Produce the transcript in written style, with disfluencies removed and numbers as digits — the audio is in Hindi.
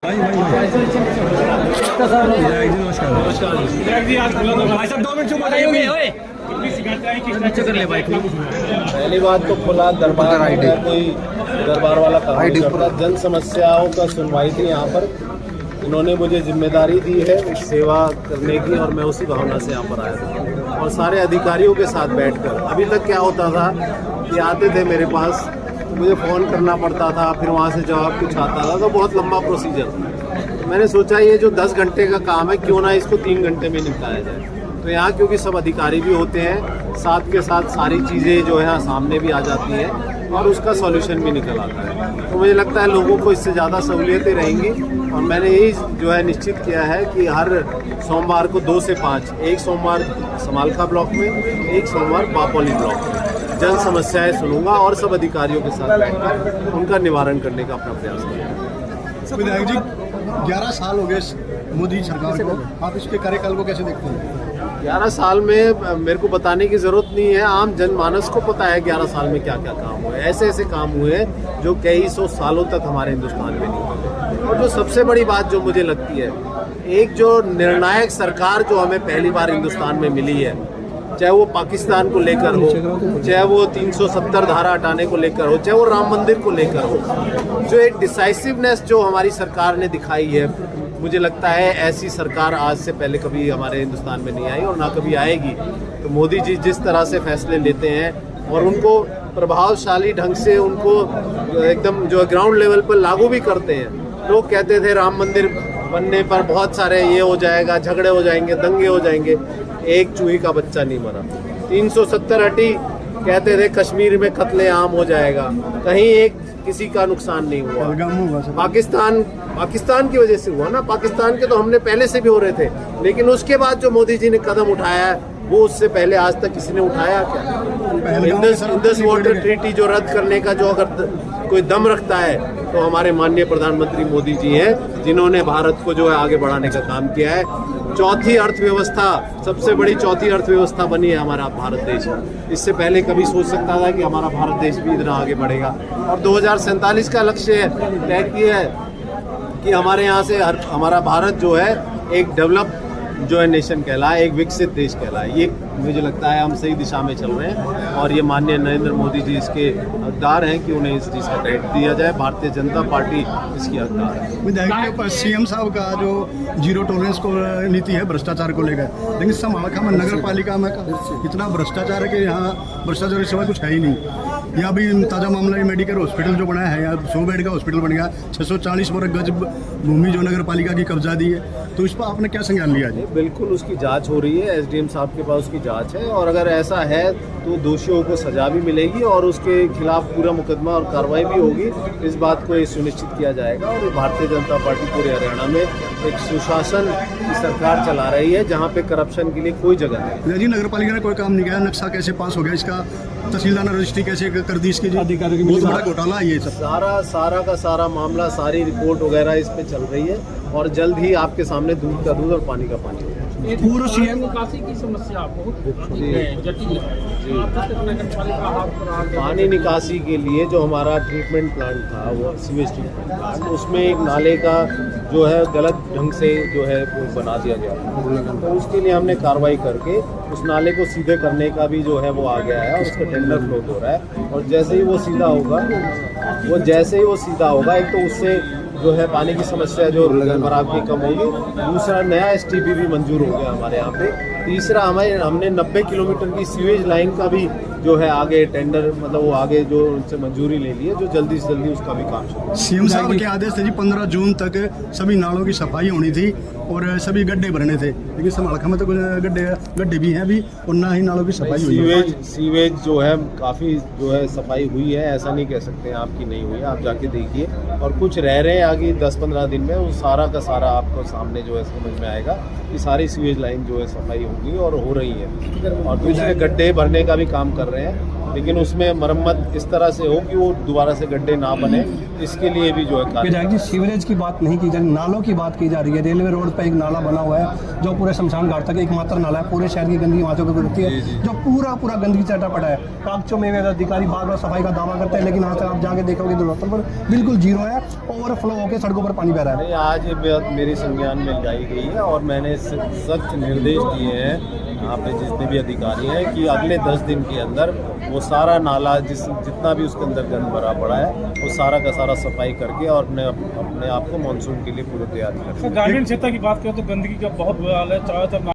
पहली बात तो खुला दरबार कोई दरबार वाला काम नहीं करता। जन समस्याओं का सुनवाई थी यहाँ पर। इन्होंने मुझे जिम्मेदारी दी है सेवा करने की और मैं उसी भावना से यहाँ पर आया था और सारे अधिकारियों के साथ बैठकर। अभी तक क्या होता था कि आते थे मेरे पास, मुझे फ़ोन करना पड़ता था, फिर वहाँ से जवाब कुछ आता था, तो बहुत लंबा प्रोसीजर था। मैंने सोचा ये जो 10 घंटे का काम है क्यों ना इसको 3 घंटे में निपटाया जाए। तो यहाँ क्योंकि सब अधिकारी भी होते हैं, साथ के साथ सारी चीज़ें जो है सामने भी आ जाती हैं और उसका सॉल्यूशन भी निकल आता है। तो मुझे लगता है लोगों को इससे ज़्यादा सहूलियतें रहेंगी और मैंने यही जो है निश्चित किया है कि हर सोमवार को 2 से 5, एक सोमवार समालखा ब्लॉक में, एक सोमवार बापोली ब्लॉक में जन समस्याएं सुनूंगा और सब अधिकारियों के साथ बैठकर उनका निवारण करने का अपना प्रयास करूँगा। विधायक जी 11 साल हो गए मोदी सरकार को, आप इसके कार्यकाल को कैसे देखते हैं? 11 साल में मेरे को बताने की ज़रूरत नहीं है, आम जनमानस को पता है 11 साल में क्या क्या काम हुए। ऐसे ऐसे काम हुए जो कई सौ सालों तक हमारे हिंदुस्तान में नहीं हुए। और जो सबसे बड़ी बात जो मुझे लगती है, एक जो निर्णायक सरकार जो हमें पहली बार हिंदुस्तान में मिली है, चाहे वो पाकिस्तान को लेकर हो, चाहे वो 370 धारा हटाने को लेकर हो, चाहे वो राम मंदिर को लेकर हो, जो एक डिसाइसिवनेस जो हमारी सरकार ने दिखाई है, मुझे लगता है ऐसी सरकार आज से पहले कभी हमारे हिंदुस्तान में नहीं आई और ना कभी आएगी। तो मोदी जी जिस तरह से फैसले लेते हैं और उनको प्रभावशाली ढंग से उनको एकदम जो ग्राउंड लेवल पर लागू भी करते हैं। लोग कहते थे राम मंदिर बनने पर बहुत सारे ये हो जाएगा, झगड़े हो जाएंगे, दंगे हो जाएंगे, एक चूही का बच्चा नहीं मरा। 370 हटी, कहते थे कश्मीर में कत्लेआम हो जाएगा, कहीं एक किसी का नुकसान नहीं हुआ। पाकिस्तान की वजह से हुआ ना, पाकिस्तान के तो हमने पहले से भी हो रहे थे, लेकिन उसके बाद जो मोदी जी ने कदम उठाया है वो उससे पहले आज तक किसी ने उठाया क्या? इंडस वाटर ट्रीटी जो रद्द करने का जो अगर कोई दम रखता है तो हमारे माननीय प्रधानमंत्री मोदी जी हैं, जिन्होंने भारत को जो है आगे बढ़ाने का काम किया है। चौथी अर्थव्यवस्था, सबसे बड़ी चौथी अर्थव्यवस्था बनी है हमारा भारत देश। इससे पहले कभी सोच सकता था कि हमारा भारत देश भी इतना आगे बढ़ेगा? और 2047 का लक्ष्य तय किया है कि हमारे यहाँ से हमारा भारत जो है एक डेवलप जो है नेशन कहलाए, एक विकसित देश कहलाए। ये मुझे लगता है हम सही दिशा में चल रहे हैं और ये माननीय नरेंद्र मोदी जी इसके हकदार हैं कि उन्हें इस चीज़ का क्रेडिट दिया जाए। भारतीय जनता पार्टी इसकी हकदार है। विधायक सीएम साहब का जो जीरो टॉलरेंस को नीति है भ्रष्टाचार को लेकर, लेकिन समालखा में नगर पालिका में इतना भ्रष्टाचार है कि यहाँ भ्रष्टाचार के सिवा कुछ है ही नहीं। यहाँ भी ताज़ा मामला मेडिकल हॉस्पिटल जो बनाया है, यहाँ 100 बेड का हॉस्पिटल बन गया, 640 वर्ग गज भूमि जो नगर पालिका की कब्जा दी है, तो इस पर आपने क्या संज्ञान लिया जी? बिल्कुल उसकी जांच हो रही है, एसडीएम साहब के पास उसकी जांच है और अगर ऐसा है तो दोषियों को सजा भी मिलेगी और उसके खिलाफ पूरा मुकदमा और कार्रवाई भी होगी। इस बात को सुनिश्चित किया जाएगा और भारतीय जनता पार्टी पूरे हरियाणा में एक सुशासन की सरकार चला रही है जहाँ पे करप्शन के लिए कोई जगह नहीं। जी नगर पालिका ने कोई काम नहीं किया, नक्शा कैसे पास हो गया इसका, तहसीलदार ने रजिस्ट्री कैसे कर दी इसकी, अधिकारी बहुत बड़ा घोटाला ये सब सारा का सारा मामला, सारी रिपोर्ट वगैरह इस पे चल रही है और जल्द ही आपके सामने दूध का दूध और पानी का पानी होगा। पूरा सीएम निकासी की समस्या बहुत जटिल है। पानी निकासी के लिए जो हमारा ट्रीटमेंट प्लांट था, वो सीवेज ट्रीटमेंट प्लांट, उसमें एक नाले का जो है गलत ढंग से जो है वो बना दिया गया, तो उसके लिए हमने कार्रवाई करके उस नाले को सीधे करने का भी जो है वो आ गया है और उसका टेंडर फ्लोट हो रहा है। और जैसे ही वो सीधा होगा एक तो उससे जो है पानी की समस्या जो खराब की कम होगी, दूसरा नया STP भी मंजूर हो गया हमारे यहाँ पे, तीसरा हमने 90 किलोमीटर की सीवेज लाइन का भी जो है आगे टेंडर मतलब वो आगे जो उनसे मंजूरी ले ली है, जो जल्दी से जल्दी उसका भी काम शुरू। सीएम साहब के आदेश थे जी 15 जून तक सभी नालों की सफाई होनी थी और सभी गड्ढे भरने थे, लेकिन समालखा में तो गड्ढे भी हैं अभी और ना ही नालों की सफाई हुई है। सीवेज जो है काफ़ी जो है सफाई हुई है, ऐसा नहीं कह सकते हैं आपकी नहीं हुई है, आप जाके देखिए। और कुछ रह रहे हैं आगे 10-15 दिन में, वो सारा का सारा आपको सामने जो है समझ में आएगा कि सारी सीवेज लाइन जो है सफाई होगी और हो रही है और दूसरे गड्ढे भरने का भी काम कर रहे हैं। लेकिन उसमें मरम्मत इस तरह से हो कि वो दोबारा से गड्ढे ना बने, इसके लिए भी जो है कार्य। विधायक जी, सीवरेज की बात नहीं की जा रही, नालों की बात की जा रही है। रेलवे रोड पर एक नाला बना हुआ है जो पूरे शमशान घाट तक एकमात्र नाला है, पूरे शहर की गंदगी वहाँ पे गुजरती है, जो पूरा गंदगी से चटा पड़ा है। कागजों में अधिकारी बार बार सफाई का दावा करते हैं, लेकिन आज तक आप जाके देखोगे दुर्घटना पर बिल्कुल जीरो है, ओवरफ्लो होकर सड़कों पर पानी बह रहा है। नहीं, आज ये बात मेरे संज्ञान में लाई गई है और मैंने सख्त निर्देश दिए हैं यहाँ पे जितने भी अधिकारी हैं कि अगले 10 दिन के अंदर वो सारा नाला जितना भी उसके अंदर गंद भरा पड़ा है वो सारा का सारा सफाई करके और अपने आप को मानसून के लिए पूरा तैयार करें। ग्रामीण क्षेत्र की बात करें तो गंदगी का बहुत बुरा हाल है, चारों तरफ